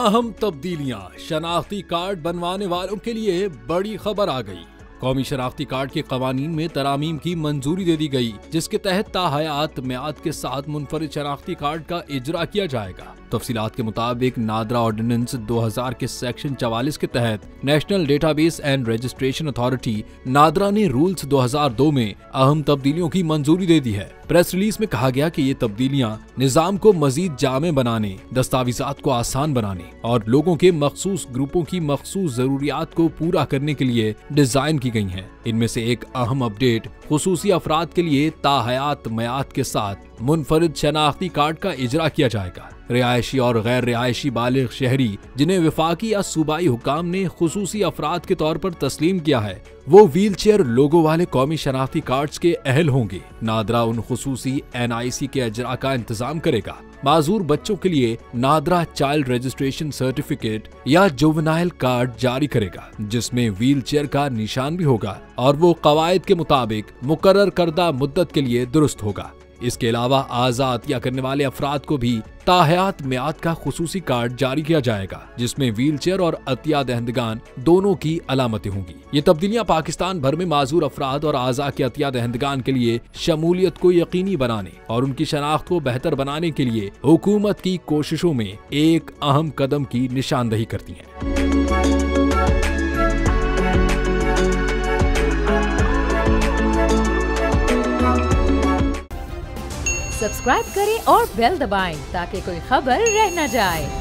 अहम तब्दीलियां, शनाख्ती कार्ड बनवाने वालों के लिए बड़ी खबर आ गई। कौमी शनाख्ती कार्ड के कवानीन में तरामीम की मंजूरी दे दी गई, जिसके तहत ताहयात मियाद के साथ मुनफरिद शनाख्ती कार्ड का इजरा किया जाएगा। तफसीलात के मुताबिक नादरा ऑर्डिनेंस 2000 के सेक्शन 44 के तहत national database and registration authority NADRA ने रूल्स 2002 में अहम तब्दीलियों की मंजूरी दे दी है। प्रेस रिलीज में कहा गया कि ये तब्दीलियां निजाम को मजीद जामे बनाने, दस्तावेजात को आसान बनाने और लोगों के मखसूस ग्रुपों की मखसूस जरूरियात को पूरा करने के लिए डिजाइन की गई हैं। इनमें से एक अहम अपडेट खुसूसी अफराद के लिए ताहयात मियाद के साथ मुनफरिद शनाख्ती कार्ड का इजरा किया जाएगा। रिहायशी और गैर रिहायशी बालिग शहरी जिन्हें विफाकी या सूबाई हुकाम ने खुसूसी अफराद के तौर पर तस्लीम किया है, वो व्हील चेयर लोगो वाले कौमी शनाख्ती कार्ड्स के अहल होंगे। नादरा उन खुसूसी NIC के इजरा का इंतजाम करेगा। माजूर बच्चों के लिए नादरा चाइल्ड रजिस्ट्रेशन सर्टिफिकेट या जुवेनाइल कार्ड जारी करेगा, जिसमें व्हील चेयर का निशान भी होगा और वो कवायद के मुताबिक मुकर्रर करदा मुद्दत के लिए दुरुस्त होगा। इसके अलावा आजादिया करने वाले अफराद को भी ताहयात मियाद का खुसूसी कार्ड जारी किया जाएगा, जिसमें व्हील चेयर और अतिया दहंदगान दोनों की अलामतें होंगी। ये तब्दीलियां पाकिस्तान भर में माजूर अफराद और आज़ा के अतिया दहंदगान के लिए शमूलियत को यकीनी बनाने और उनकी शनाख्त को बेहतर बनाने के लिए हुकूमत की कोशिशों में एक अहम कदम की निशानदही करती हैं। सब्सक्राइब करें और बेल दबाएं ताकि कोई खबर रह न जाए।